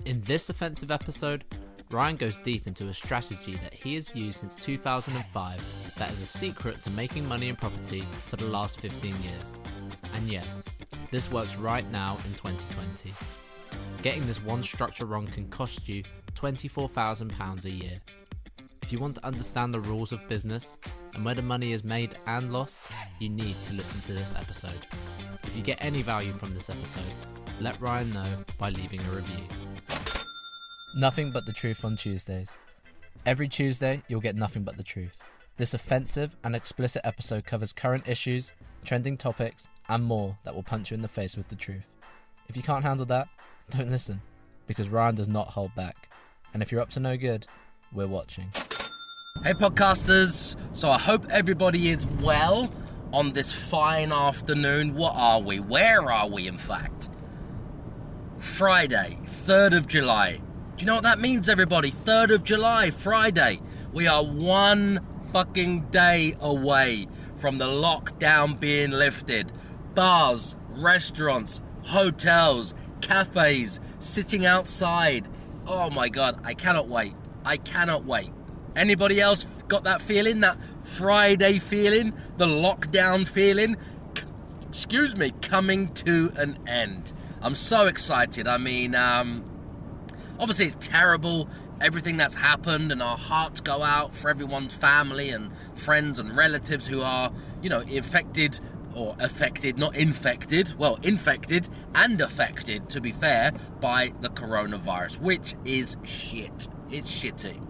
In this offensive episode, Ryan goes deep into a strategy that he has used since 2005 that is a secret to making money in property for the last 15 years. And yes, this works right now in 2020. Getting this one structure wrong can cost you £24,000 a year. If you want to understand the rules of business and where the money is made and lost, you need to listen to this episode. If you get any value from this episode, let Ryan know by leaving a review. Nothing but the truth on Tuesdays. Every Tuesday, you'll get nothing but the truth. This offensive and explicit episode covers current issues, trending topics, and more that will punch you in the face with the truth. If you can't handle that, don't listen, because Ryan does not hold back. And if you're up to no good, we're watching. Hey podcasters, so I hope everybody is well on this fine afternoon. What are we? Where are we, in fact? Friday, 3rd of July. Do you know what that means, everybody? 3rd of July, Friday. We are one fucking day away from the lockdown being lifted. Bars, restaurants, hotels, cafes, sitting outside. Oh my God, I cannot wait. I cannot wait. Anybody else got that feeling, that Friday feeling, the lockdown feeling? Excuse me, coming to an end. I'm so excited. I mean, obviously it's terrible, everything that's happened, and our hearts go out for everyone's family and friends and relatives who are, infected or affected, not infected, well, infected and affected, to be fair, by the coronavirus, which is shit. It's shitty.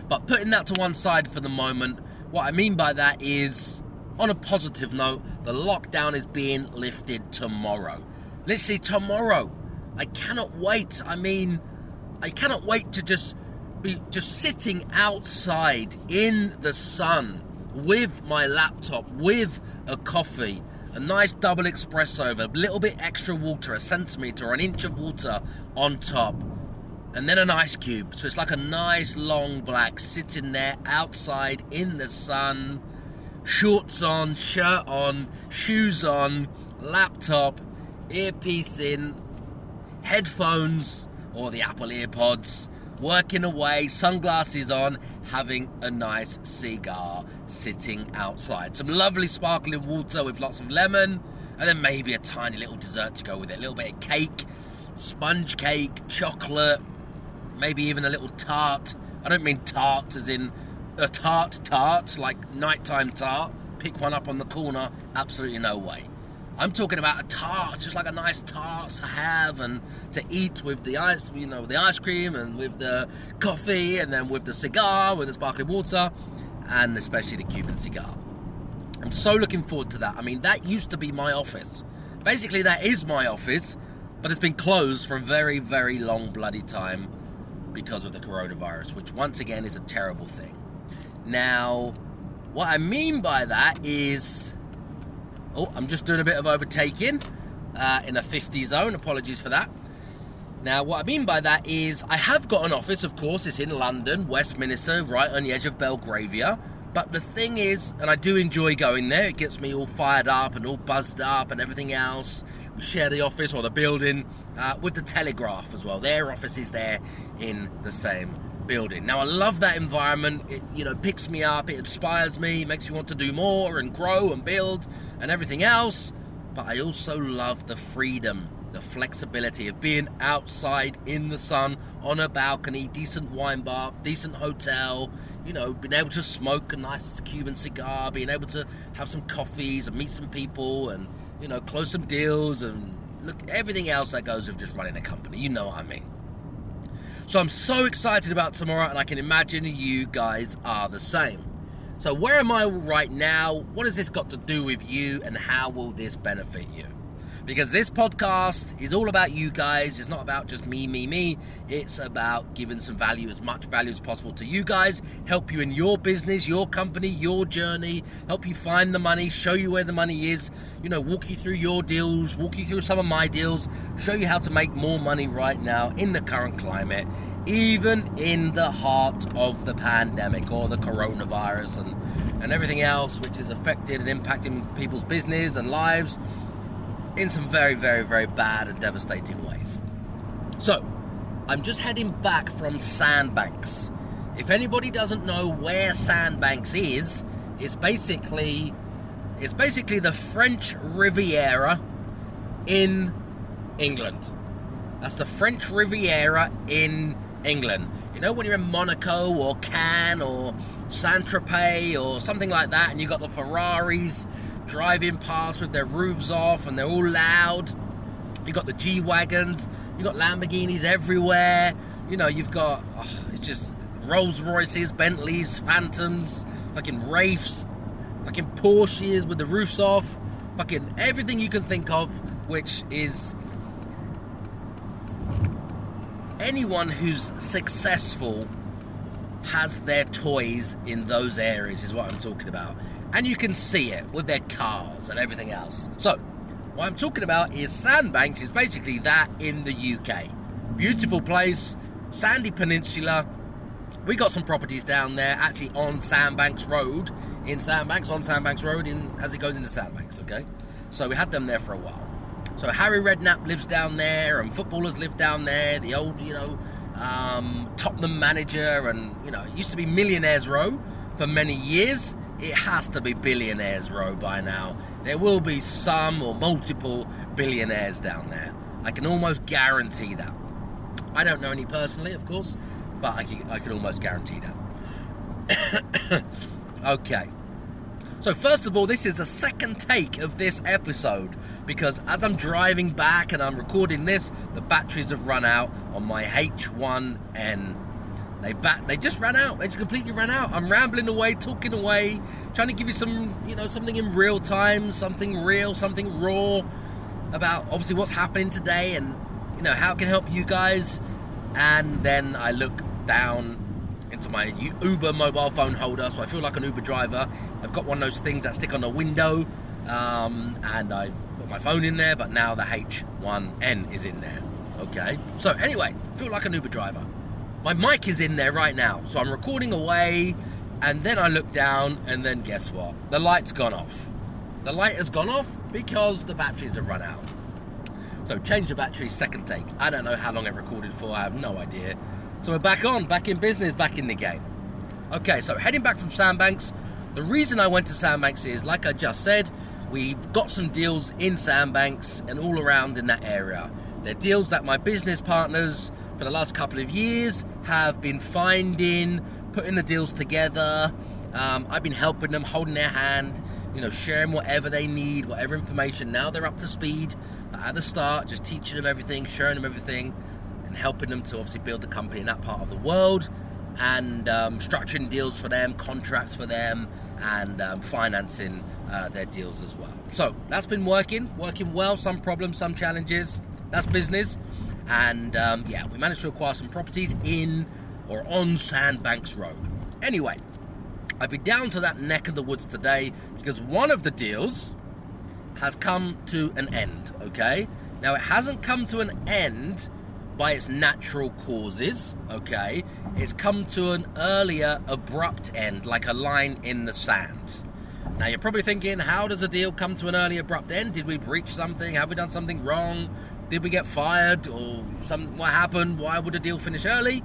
But putting that to one side for the moment, what I mean by that is, on a positive note, the lockdown is being lifted tomorrow. Literally tomorrow. I cannot wait. I cannot wait to just be sitting outside in the sun with my laptop, with a coffee, a nice double espresso, a little bit extra water, a centimetre or an inch of water on top, and then an ice cube. So it's like a nice long black sitting there outside in the sun, shorts on, shirt on, shoes on, laptop, earpiece in, headphones or the Apple EarPods, working away, sunglasses on, having a nice cigar sitting outside. Some lovely sparkling water with lots of lemon, and then maybe a tiny little dessert to go with it. A little bit of cake, sponge cake, chocolate, maybe even a little tart. I don't mean tart as in a tart, like nighttime tart. Pick one up on the corner, absolutely no way. I'm talking about a tart, just like a nice tart to have and to eat with the ice, the ice cream and with the coffee, and then with the cigar, with the sparkling water, and especially the Cuban cigar. I'm so looking forward to that. I mean, that used to be my office. Basically, that is my office, but it's been closed for a very, very long bloody time because of the coronavirus, which once again is a terrible thing. Now, what I mean by that is... Oh, I'm just doing a bit of overtaking in a 50 zone. Apologies for that. Now, what I mean by that is I have got an office, of course. It's in London, Westminster, right on the edge of Belgravia. But the thing is, and I do enjoy going there, it gets me all fired up and all buzzed up and everything else. We share the office or the building with the Telegraph as well. Their office is there in the same building. Now, I love that environment. It, picks me up, it inspires me, makes me want to do more and grow and build and everything else. But I also love the freedom, the flexibility of being outside in the sun, on a balcony, decent wine bar, decent hotel, being able to smoke a nice Cuban cigar, being able to have some coffees and meet some people and, close some deals and look, everything else that goes with just running a company. You know what I mean. So I'm so excited about tomorrow, and I can imagine you guys are the same. So where am I right now? What has this got to do with you, and how will this benefit you? Because this podcast is all about you guys. It's not about just me. It's about giving some value, as much value as possible to you guys, help you in your business, your company, your journey, help you find the money, show you where the money is, walk you through your deals, walk you through some of my deals, show you how to make more money right now in the current climate, even in the heart of the pandemic or the coronavirus and everything else which is affected and impacting people's business and lives in some very, very, very bad and devastating ways. So, I'm just heading back from Sandbanks. If anybody doesn't know where Sandbanks is, it's basically the French Riviera in England. That's the French Riviera in England. You know, when you're in Monaco or Cannes or Saint-Tropez or something like that, and you got the Ferraris driving past with their roofs off and they're all loud. You got the G-Wagons, you got Lamborghinis everywhere. You know, you've got, it's just Rolls Royces, Bentleys, Phantoms, fucking Wraiths, fucking Porsches with the roofs off, fucking everything you can think of, which is anyone who's successful has their toys in those areas is what I'm talking about. And you can see it with their cars and everything else. So, what I'm talking about is Sandbanks is basically that in the UK. Beautiful place, sandy peninsula. We got some properties down there, actually on Sandbanks Road, as it goes into Sandbanks, okay? So we had them there for a while. So Harry Redknapp lives down there, and footballers live down there, the old, Tottenham manager, and, it used to be Millionaires Row for many years. It has to be Billionaires Row by now. There will be some or multiple billionaires down there. I can almost guarantee that. I don't know any personally, of course, but I can almost guarantee that. Okay. So first of all, this is the second take of this episode, because as I'm driving back and I'm recording this, the batteries have run out on my H1N. They just ran out. They just completely ran out. I'm rambling away, talking away, trying to give you some, something in real time, something real, something raw about obviously what's happening today and, how it can help you guys. And then I look down into my Uber mobile phone holder, so I feel like an Uber driver. I've got one of those things that stick on a window, and I put my phone in there, but now the H1N is in there. Okay. So anyway, feel like an Uber driver. My mic is in there right now, so I'm recording away, and then I look down, and then guess what? The light's gone off. The light has gone off because the batteries have run out. So change the battery, second take. I don't know how long it recorded for, I have no idea. So we're back in business, back in the game. Okay, so heading back from Sandbanks. The reason I went to Sandbanks is, like I just said, we've got some deals in Sandbanks and all around in that area. They're deals that my business partners for the last couple of years have been finding, putting the deals together. I've been helping them, holding their hand, sharing whatever they need, whatever information. Now they're up to speed. At the start, just teaching them everything, showing them everything, and helping them to obviously build the company in that part of the world, and structuring deals for them, contracts for them, and financing their deals as well. So that's been working well. Some problems, some challenges. That's business. And we managed to acquire some properties in or on Sandbanks Road. Anyway, I've been down to that neck of the woods today because one of the deals has come to an end, okay? Now, it hasn't come to an end by its natural causes, okay? It's come to an earlier, abrupt end, like a line in the sand. Now, you're probably thinking, how does a deal come to an early, abrupt end? Did we breach something? Have we done something wrong? Did we get fired? Or what happened? Why would a deal finish early?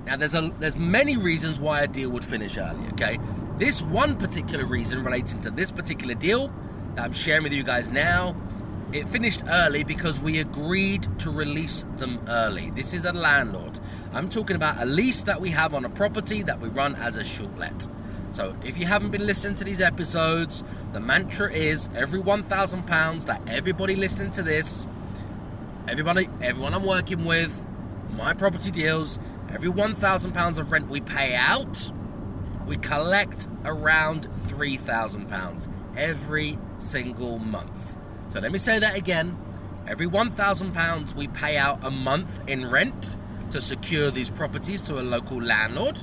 Now, there's many reasons why a deal would finish early, okay? This one particular reason relating to this particular deal that I'm sharing with you guys now, it finished early because we agreed to release them early. This is a landlord. I'm talking about a lease that we have on a property that we run as a short let. So if you haven't been listening to these episodes, the mantra is every £1,000 that everybody listening to this, everyone I'm working with, my property deals, every £1,000 of rent we pay out, we collect around £3,000 every single month. So let me say that again. Every £1,000 we pay out a month in rent to secure these properties to a local landlord,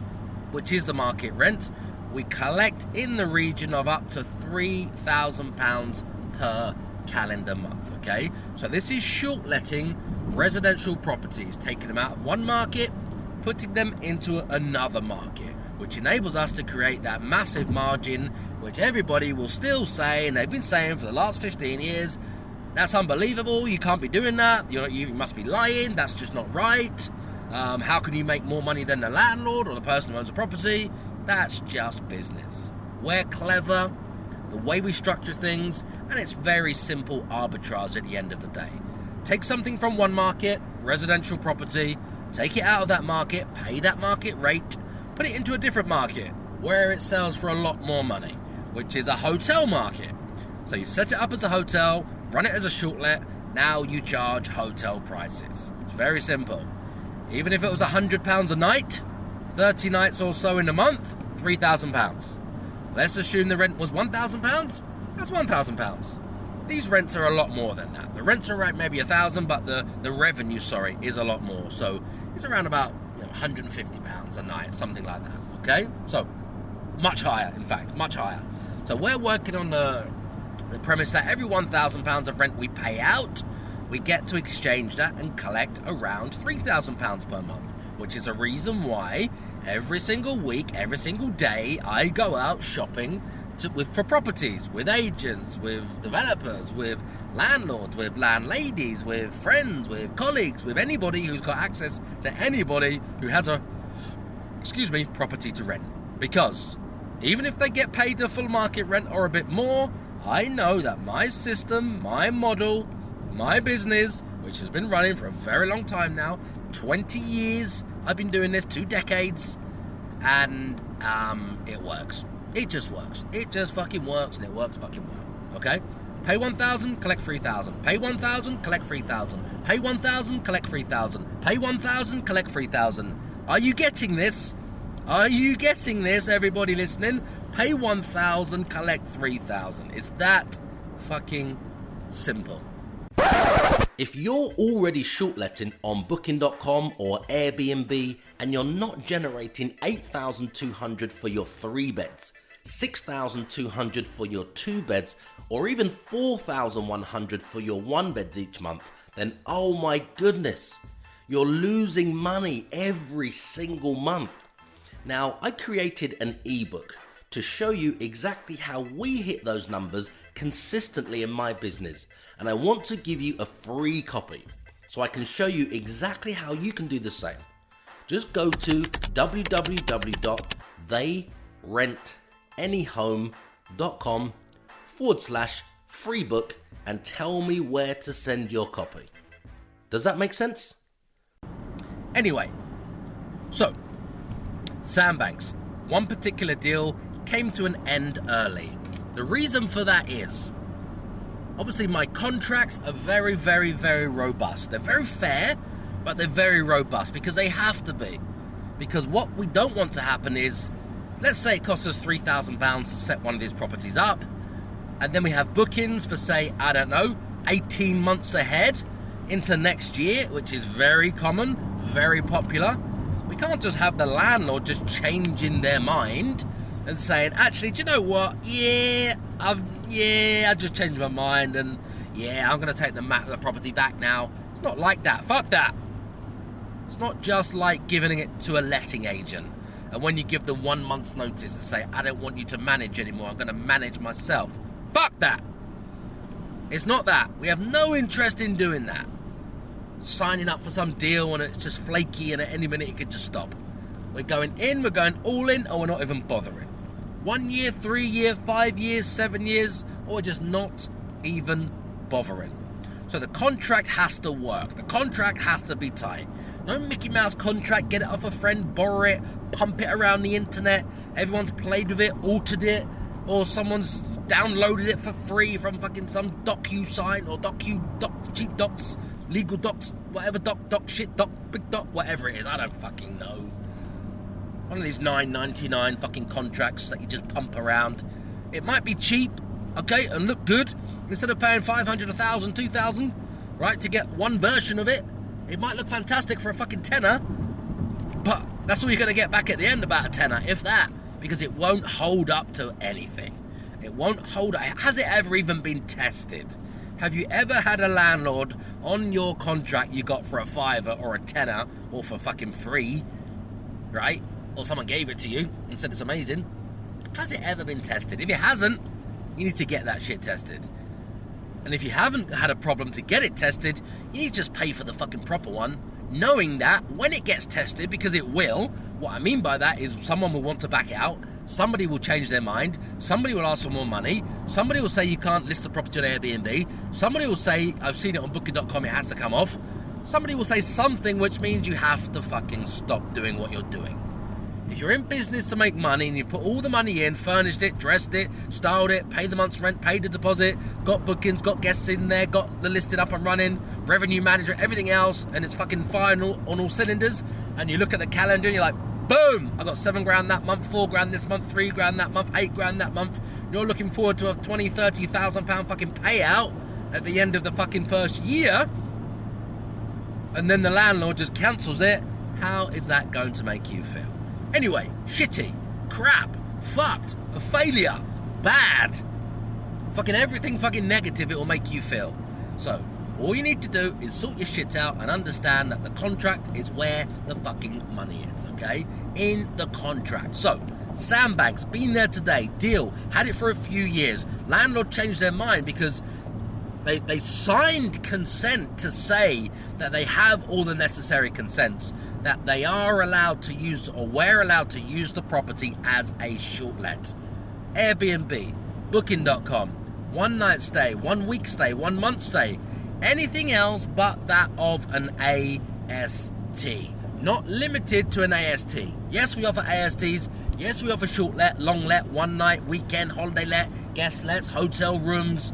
which is the market rent. We collect in the region of up to £3,000 per calendar month, okay? So this is short letting residential properties, taking them out of one market, putting them into another market, which enables us to create that massive margin, which everybody will still say, and they've been saying for the last 15 years, that's unbelievable, you can't be doing that, you must be lying, that's just not right. How can you make more money than the landlord or the person who owns the property? That's just business. We're clever, the way we structure things, and it's very simple arbitrage at the end of the day. Take something from one market, residential property, take it out of that market, pay that market rate, put it into a different market where it sells for a lot more money, which is a hotel market. So you set it up as a hotel, run it as a short-let, now you charge hotel prices. It's very simple. Even if it was £100 a night, 30 nights or so in a month, £3,000. Let's assume the rent was £1,000, that's £1,000. These rents are a lot more than that. The rents are right maybe £1,000, but the revenue, is a lot more. So it's around about £150 a night, something like that, okay? So much higher, in fact, much higher. So we're working on the premise that every £1,000 of rent we pay out, we get to exchange that and collect around £3,000 per month, which is a reason why every single week, every single day, I go out shopping for properties, with agents, with developers, with landlords, with landladies, with friends, with colleagues, with anybody who's got access to anybody who has a, property to rent. Because even if they get paid the full market rent or a bit more, I know that my system, my model, my business, which has been running for a very long time now, 20 years, I've been doing this, 2 decades, and it works. It just works. It just fucking works, and it works fucking well, okay? Pay 1,000, collect 3,000. Pay 1,000, collect 3,000. Pay 1,000, collect 3,000. Pay 1,000, collect 3,000. Are you getting this? Are you getting this, everybody listening? Pay 1,000, collect 3,000. It's that fucking simple. If you're already shortletting on Booking.com or Airbnb and you're not generating $8,200 for your 3 beds, $6,200 for your 2 beds, or even $4,100 for your 1 beds each month, then oh my goodness, you're losing money every single month. Now, I created an ebook to show you exactly how we hit those numbers consistently in my business, and I want to give you a free copy so I can show you exactly how you can do the same. Just go to www.theyrentanihome.com/free book and tell me where to send your copy. Does that make sense? Anyway, so Sandbanks, one particular deal came to an end early. The reason for that is, obviously my contracts are very, very, very robust. They're very fair, but they're very robust because they have to be. Because what we don't want to happen is, let's say it costs us £3,000 to set one of these properties up, and then we have bookings for, say, 18 months ahead into next year, which is very common, very popular. We can't just have the landlord just changing their mind and saying, actually, do you know what? I just changed my mind, and I'm going to take the property back now. It's not like that. Fuck that. It's not just like giving it to a letting agent, and when you give them 1 month's notice and say, I don't want you to manage anymore, I'm going to manage myself. Fuck that. It's not that. We have no interest in doing that. Signing up for some deal and it's just flaky and at any minute it could just stop. We're going in, we're going all in, or we're not even bothering. 1 year, 3 year, 5 years, 7 years, or we're just not even bothering. So the contract has to work. The contract has to be tight. No Mickey Mouse contract, get it off a friend, borrow it, pump it around the internet, everyone's played with it, altered it, or someone's downloaded it for free from fucking some DocuSign or cheap docs, legal docs, whatever doc, big doc, whatever it is, I don't fucking know. One of these $9.99 fucking contracts that you just pump around. It might be cheap, okay, and look good. Instead of paying $500, $1,000, $2,000, right, to get one version of it, it might look fantastic for a fucking tenner, but that's all you're going to get back at the end, about a tenner, if that, because it won't hold up to anything. It won't hold up. Has it ever even been tested? Have you ever had a landlord on your contract you got for a $5 or a tenner or for fucking free, right? Or someone gave it to you and said it's amazing? Has it ever been tested? If it hasn't, you need to get that shit tested. And if you haven't had a problem to get it tested, you need to just pay for the fucking proper one knowing that when it gets tested, because it will, what I mean by that is someone will want to back out, somebody will change their mind, somebody will ask for more money, somebody will say you can't list the property on Airbnb, somebody will say, I've seen it on booking.com, it has to come off, somebody will say something which means you have to fucking stop doing what you're doing. If you're in business to make money and you put all the money in, furnished it, dressed it, styled it, paid the month's rent, paid the deposit, got bookings, got guests in there, got the listing up and running, revenue manager, everything else, and it's fucking firing on all cylinders, and you look at the calendar and you're like, boom, I got $7,000 that month, $4,000 this month, $3,000 that month, $8,000 that month. You're looking forward to a £20,000-30,000 fucking payout at the end of the fucking first year, and then the landlord just cancels it. How is that going to make you feel? Anyway, shitty, crap, fucked, a failure, bad, fucking everything fucking negative it will make you feel. So, all you need to do is sort your shit out and understand that the contract is where the fucking money is, okay? In the contract. So, Sandbanks, been there today, deal, had it for a few years. Landlord changed their mind because they signed consent to say that they have all the necessary consents, that they are allowed to use, or we're allowed to use the property as a short let. Airbnb, booking.com, 1 night stay, 1 week stay, 1 month stay, anything else but that of an AST. Not limited to an AST. Yes, we offer ASTs. Yes, we offer short let, long let, 1 night, weekend, holiday let, guest lets, hotel rooms,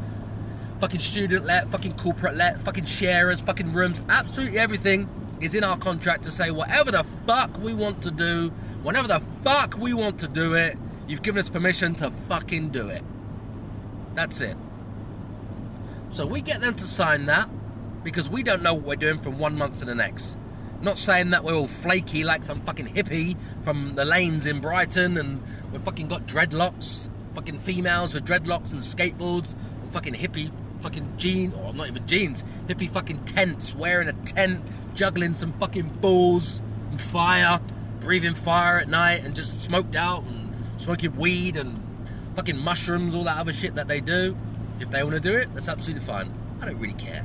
fucking student let, fucking corporate let, fucking sharers, fucking rooms, absolutely everything is in our contract to say whatever the fuck we want to do, whenever the fuck we want to do it, you've given us permission to fucking do it. That's it. So we get them to sign that because we don't know what we're doing from 1 month to the next. Not saying that we're all flaky like some fucking hippie from the lanes in Brighton and we've fucking got dreadlocks, fucking females with dreadlocks and skateboards, and fucking hippie fucking jeans, or not even jeans, hippie fucking tents, wearing a tent, juggling some fucking balls and fire, breathing fire at night and just smoked out and smoking weed and fucking mushrooms, all that other shit that they do. If they want to do it, that's absolutely fine. I don't really care.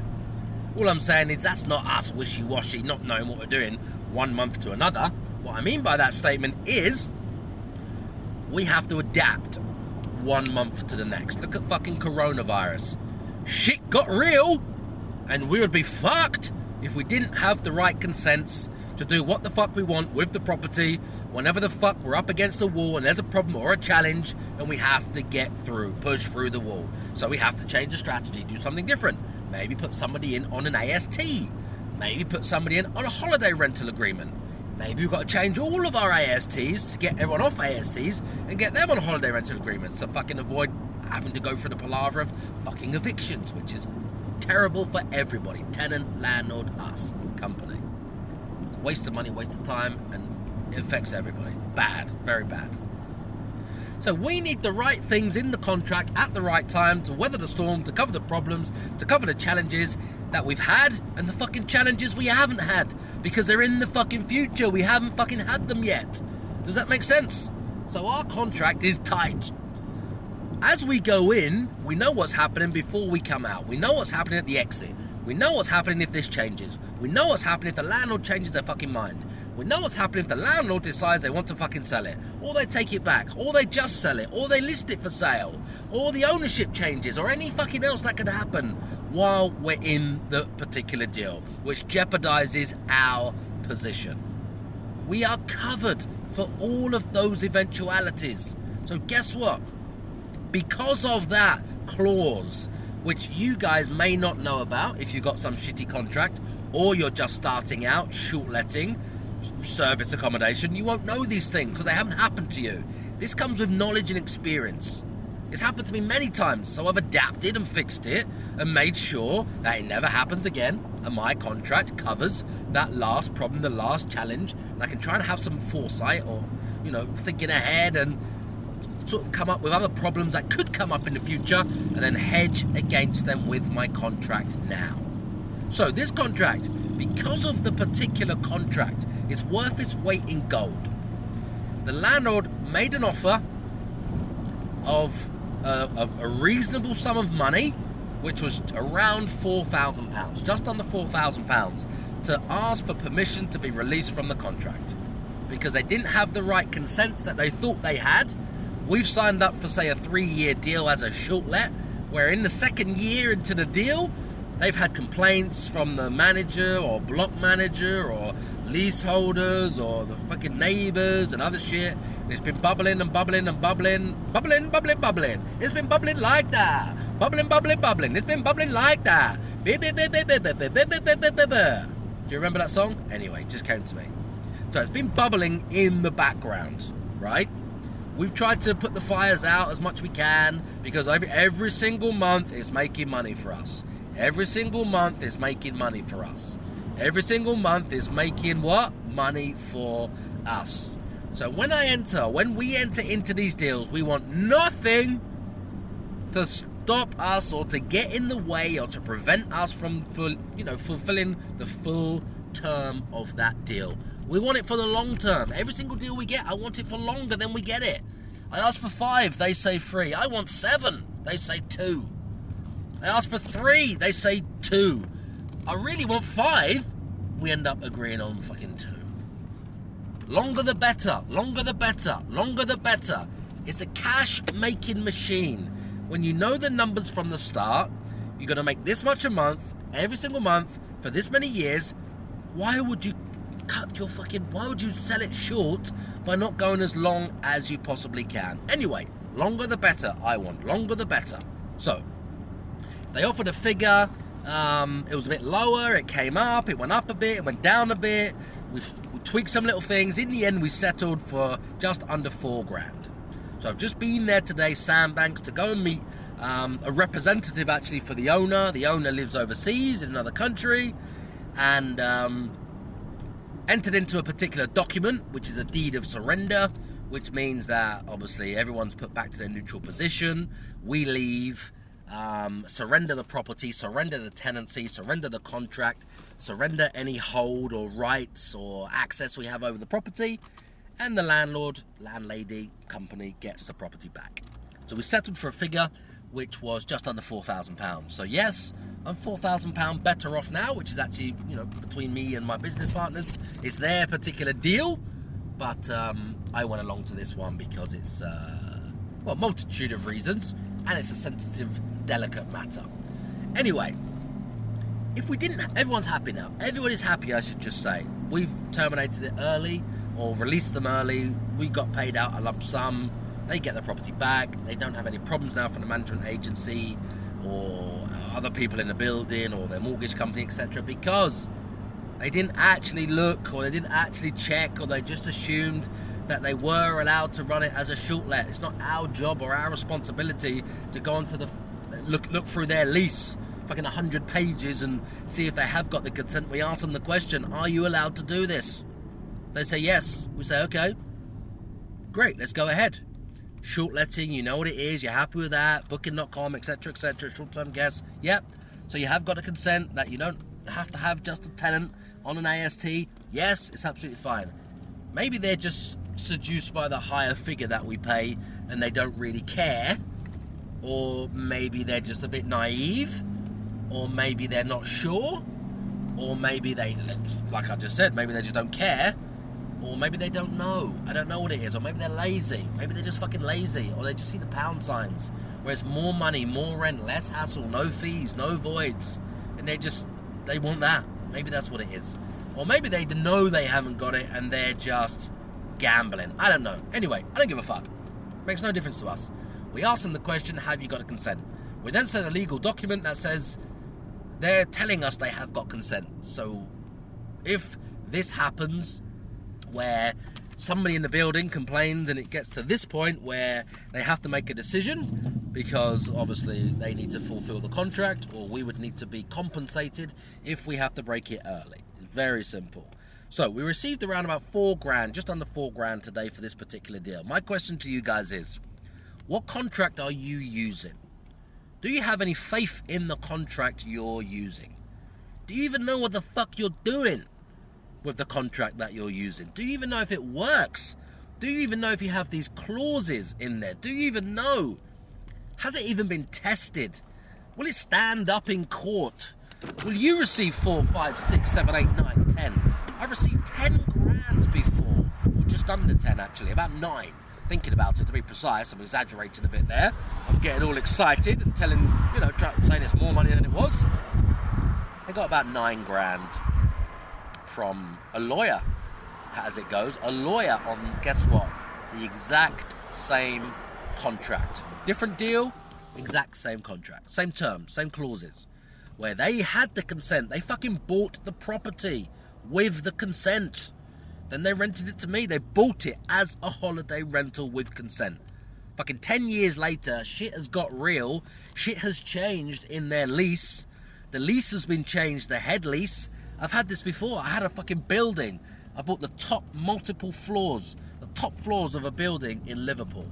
All I'm saying is that's not us wishy-washy, not knowing what we're doing 1 month to another. What I mean by that statement is we have to adapt 1 month to the next. Look at fucking coronavirus. Shit got real, and we would be fucked if we didn't have the right consents to do what the fuck we want with the property whenever the fuck we're up against a wall and there's a problem or a challenge and we have to get through, push through the wall. So we have to change the strategy, do something different. Maybe put somebody in on an AST. Maybe put somebody in on a holiday rental agreement. Maybe we've got to change all of our ASTs to get everyone off ASTs and get them on holiday rental agreements to fucking avoid having to go through the palaver of fucking evictions, which is terrible for everybody. Tenant, landlord, us, company. Waste of money, waste of time, and it affects everybody. Bad, very bad. So we need the right things in the contract at the right time to weather the storm, to cover the problems, to cover the challenges that we've had and the fucking challenges we haven't had, because they're in the fucking future. We haven't fucking had them yet. Does that make sense? So our contract is tight. As we go in, we know what's happening before we come out. We know what's happening at the exit. We know what's happening if this changes. We know what's happening if the landlord changes their fucking mind. We know what's happening if the landlord decides they want to fucking sell it, or they take it back, or they just sell it, or they list it for sale, or the ownership changes, or any fucking else that could happen while we're in the particular deal, which jeopardizes our position. We are covered for all of those eventualities. So guess what? Because of that clause, which you guys may not know about if you've got some shitty contract, or you're just starting out, short letting, service accommodation, you won't know these things because they haven't happened to you. This comes with knowledge and experience. It's happened to me many times, so I've adapted and fixed it and made sure that it never happens again, and my contract covers that last problem, the last challenge, and I can try and have some foresight or, thinking ahead and sort of come up with other problems that could come up in the future and then hedge against them with my contract now. So this contract, because of the particular contract, is worth its weight in gold. The landlord made an offer of a reasonable sum of money, which was around £4,000, just under £4,000, to ask for permission to be released from the contract because they didn't have the right consents that they thought they had. We've signed up for, say, a 3-year deal as a short let, where in the second year into the deal, they've had complaints from the manager or block manager or leaseholders or the fucking neighbors and other shit. And it's been bubbling and bubbling and bubbling. It's been bubbling like that. Bubbling. It's been bubbling like that. Do you remember that song? Anyway, it just came to me. So it's been bubbling in the background, right? We've tried to put the fires out as much as we can because every single month it's making money for us. Every single month it's making money for us. Every single month is making what? Money for us. So when we enter into these deals, we want nothing to stop us or to get in the way or to prevent us from fulfilling the full term of that deal. We want it for the long term. Every single deal we get, I want it for longer than we get it. I ask for 5, they say 3. I want 7, they say 2. I ask for 3, they say 2. I really want 5, we end up agreeing on fucking 2. Longer the better, longer the better, longer the better. It's a cash-making machine. When you know the numbers from the start, you're going to make this much a month, every single month, for this many years. Why would you why would you sell it short by not going as long as you possibly can? Anyway, longer the better. I want longer the better. So, they offered a figure. It was a bit lower. It came up. It went up a bit. It went down a bit. We tweaked some little things. In the end, we settled for just under $4,000. So I've just been there today, Sandbanks, to go and meet a representative actually for the owner. The owner lives overseas in another country, and entered into a particular document, which is a deed of surrender, which means that obviously everyone's put back to their neutral position. We leave, surrender the property, surrender the tenancy, surrender the contract, surrender any hold or rights or access we have over the property, and the landlord, landlady, company gets the property back. So we settled for a figure which was just under £4,000. So yes, I'm £4,000 better off now, which is actually, between me and my business partners, it's their particular deal. But I went along to this one because it's, multitude of reasons, and it's a sensitive, delicate matter. Anyway, if we didn't, everyone's happy now. Everybody's happy, I should just say. We've terminated it early, or released them early. We got paid out a lump sum. They get the property back. They don't have any problems now from the management agency or other people in the building or their mortgage company, etc., because they didn't actually look, or they didn't actually check, or they just assumed that they were allowed to run it as a short let. It's not our job or our responsibility to go onto the look through their lease, fucking 100 pages, and see if they have got the consent. We ask them the question, are you allowed to do this? They say yes. We say, okay, great, let's go ahead. Short letting, you know what it is, you're happy with that, booking.com, etc., short-term guests, yep. So you have got a consent that you don't have to have just a tenant on an AST. Yes, it's absolutely fine. Maybe they're just seduced by the higher figure that we pay and they don't really care, or maybe they're just a bit naive, or maybe they're not sure, or maybe they, like I just said, maybe they just don't care, or maybe they don't know. I don't know what it is. Or maybe they're lazy. Maybe they're just fucking lazy. Or they just see the pound signs, where it's more money, more rent, less hassle, no fees, no voids, and they want that. Maybe that's what it is. Or maybe they know they haven't got it and they're just gambling. I don't know. Anyway, I don't give a fuck. Makes no difference to us. We ask them the question, have you got a consent? We then send a legal document that says they're telling us they have got consent. So if this happens, where somebody in the building complains and it gets to this point where they have to make a decision because obviously they need to fulfill the contract, or we would need to be compensated if we have to break it early. It's very simple. So we received around about $4,000, just under $4,000 today for this particular deal. My question to you guys is, what contract are you using? Do you have any faith in the contract you're using? Do you even know what the fuck you're doing with the contract that you're using? Do you even know if it works? Do you even know if you have these clauses in there? Do you even know? Has it even been tested? Will it stand up in court? Will you receive 4, 5, 6, 7, 8, 9, 10? I've received 10 grand before, or just under 10 actually, about 9. Thinking about it, to be precise, I'm exaggerating a bit there. I'm getting all excited and telling, saying it's more money than it was. I got about 9 grand from a lawyer, as it goes. A lawyer on, guess what? The exact same contract. Different deal, exact same contract. Same terms, same clauses. Where they had the consent. They fucking bought the property with the consent. Then they rented it to me. They bought it as a holiday rental with consent. Fucking 10 years later, shit has got real. Shit has changed in their lease. The lease has been changed, the head lease. I've had this before. I had a fucking building. I bought the top multiple floors, the top floors of a building in Liverpool.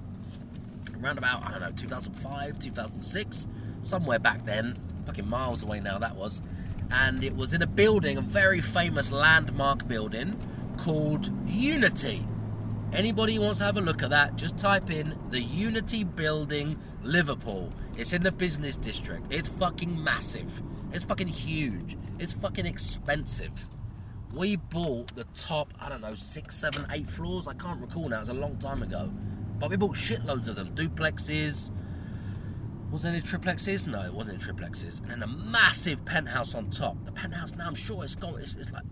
Around about, 2005, 2006, somewhere back then. Fucking miles away now that was. And it was in a building, a very famous landmark building called Unity. Anybody who wants to have a look at that, just type in the Unity Building, Liverpool. It's in the business district. It's fucking massive. It's fucking huge. It's fucking expensive. We bought the top, 6, 7, 8 floors. I can't recall now. It was a long time ago. But we bought shitloads of them. Duplexes. Was there any triplexes? No, it wasn't any triplexes. And then a massive penthouse on top. The penthouse now, I'm sure it's like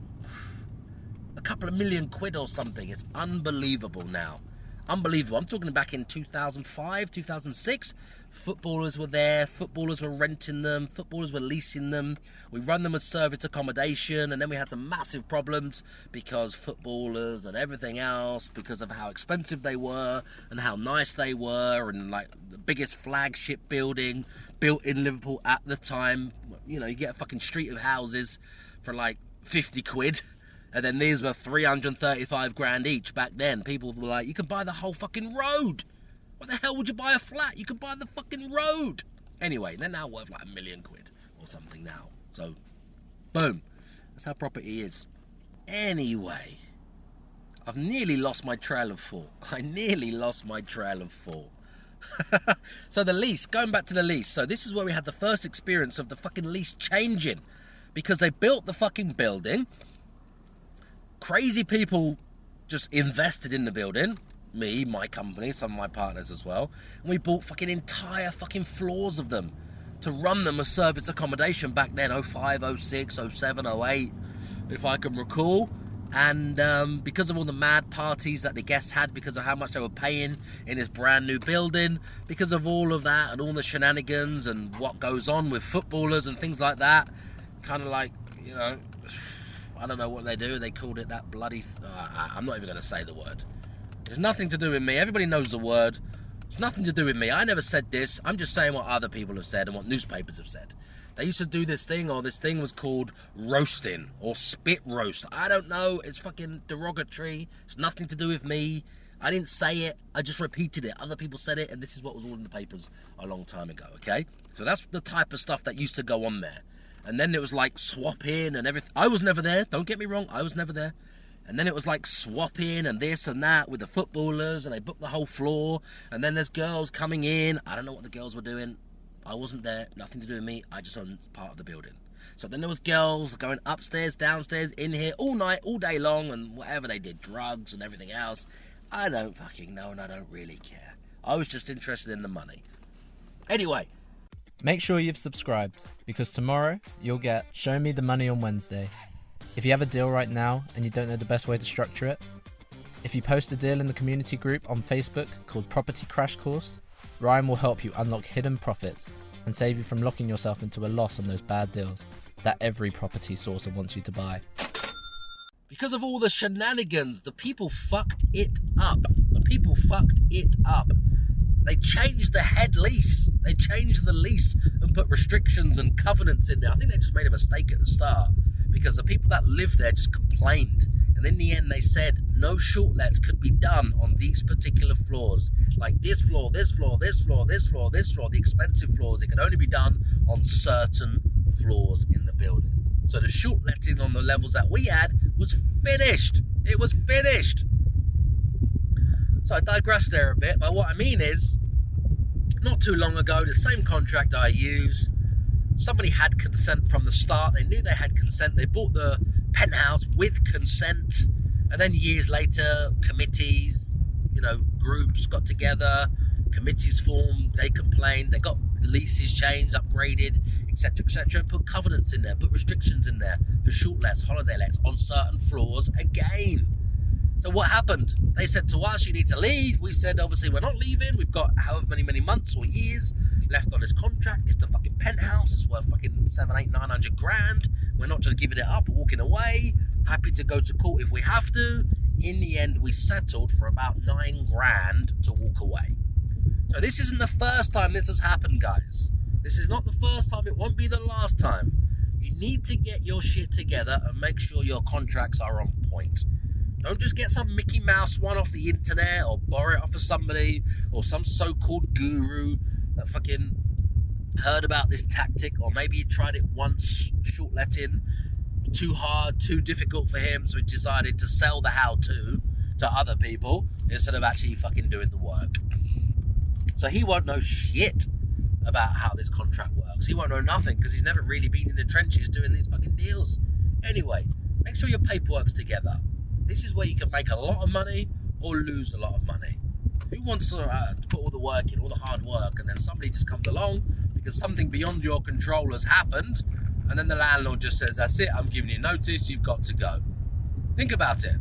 a couple of million quid or something. It's unbelievable now. Unbelievable. I'm talking back in 2005, 2006. Footballers were there. Footballers were renting them. Footballers were leasing them. We run them as service accommodation. And then we had some massive problems because footballers and everything else, because of how expensive they were and how nice they were, and like the biggest flagship building built in Liverpool at the time. You get a fucking street of houses for like 50 quid. And then these were 335 grand each back then. People were like, you can buy the whole fucking road. What the hell would you buy a flat? You could buy the fucking road. Anyway, they're now worth like £1 million or something now. So, boom. That's how property is. Anyway, I've nearly lost my trail of thought. So the lease, going back to the lease. So this is where we had the first experience of the fucking lease changing. Because they built the fucking building. Crazy people just invested in the building. Me, my company, some of my partners as well. And we bought fucking entire fucking floors of them to run them as service accommodation back then, 05, 06, 07, 08, if I can recall. And because of all the mad parties that the guests had, because of how much they were paying in this brand new building, because of all of that and all the shenanigans and what goes on with footballers and things like that, kind of like, I don't know what they do. They called it that bloody... I'm not even going to say the word. There's nothing to do with me. Everybody knows the word. It's nothing to do with me. I never said this. I'm just saying what other people have said and what newspapers have said. They used to do this thing, or this thing was called roasting or spit roast. I don't know. It's fucking derogatory. It's nothing to do with me. I didn't say it. I just repeated it. Other people said it, and this is what was all in the papers a long time ago, okay? So that's the type of stuff that used to go on there. And then it was like swap in and everything. I was never there. Don't get me wrong. I was never there. And then it was like swap in and this and that with the footballers. And they booked the whole floor. And then there's girls coming in. I don't know what the girls were doing. I wasn't there. Nothing to do with me. I just owned part of the building. So then there was girls going upstairs, downstairs, in here all night, all day long. And whatever they did, drugs and everything else. I don't fucking know and I don't really care. I was just interested in the money. Anyway. Make sure you've subscribed, because tomorrow you'll get Show Me the Money on Wednesday. If you have a deal right now and you don't know the best way to structure it, if you post a deal in the community group on Facebook called Property Crash Course, Ryan will help you unlock hidden profits and save you from locking yourself into a loss on those bad deals that every property sourcer wants you to buy. Because of all the shenanigans, the people fucked it up. They changed the head lease. They changed the lease and put restrictions and covenants in there. I think they just made a mistake at the start because the people that lived there just complained. And in the end, they said no short lets could be done on these particular floors. Like this floor, this floor, this floor, this floor, this floor, the expensive floors. It could only be done on certain floors in the building. So the short letting on the levels that we had was finished. It was finished. So I digressed there a bit, but what I mean is, not too long ago, the same contract I use, somebody had consent from the start. They knew they had consent. They bought the penthouse with consent. And then years later, committees, groups got together, committees formed, they complained, they got leases changed, upgraded, etc., and put covenants in there, put restrictions in there for short lets, holiday lets on certain floors again. So what happened? They said to us, you need to leave. We said, obviously, we're not leaving. We've got however many months or years left on this contract. It's the fucking penthouse. It's worth fucking 700, 800, 900 grand. We're not just giving it up, walking away. Happy to go to court if we have to. In the end, we settled for about 9 grand to walk away. So this isn't the first time this has happened, guys. This is not the first time. It won't be the last time. You need to get your shit together and make sure your contracts are on point. Don't just get some Mickey Mouse one off the internet or borrow it off of somebody or some so-called guru that fucking heard about this tactic, or maybe he tried it once, short letting, too hard, too difficult for him, so he decided to sell the how-to other people instead of actually fucking doing the work. So he won't know shit about how this contract works. He won't know nothing because he's never really been in the trenches doing these fucking deals. Anyway, make sure your paperwork's together. This is where you can make a lot of money or lose a lot of money. Who wants to put all the work in, all the hard work, and then somebody just comes along because something beyond your control has happened, and then the landlord just says, that's it, I'm giving you notice, you've got to go. Think about it.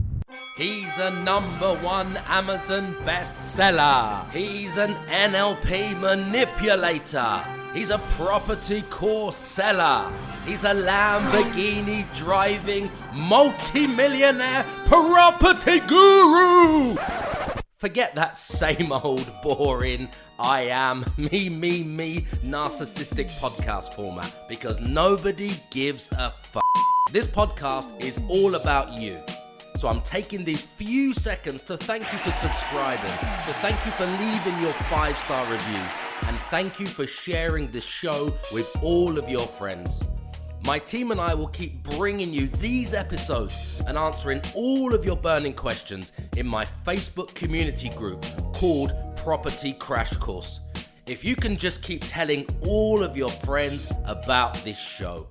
He's a #1 Amazon bestseller. He's an NLP manipulator. He's a property course seller. He's a Lamborghini driving multi-millionaire property guru. Forget that same old boring I am me narcissistic podcast format, because nobody gives a fuck. This podcast is all about you. So I'm taking these few seconds to thank you for subscribing, to thank you for leaving your 5-star reviews, and thank you for sharing this show with all of your friends. My team and I will keep bringing you these episodes and answering all of your burning questions in my Facebook community group called Property Crash Course. If you can just keep telling all of your friends about this show.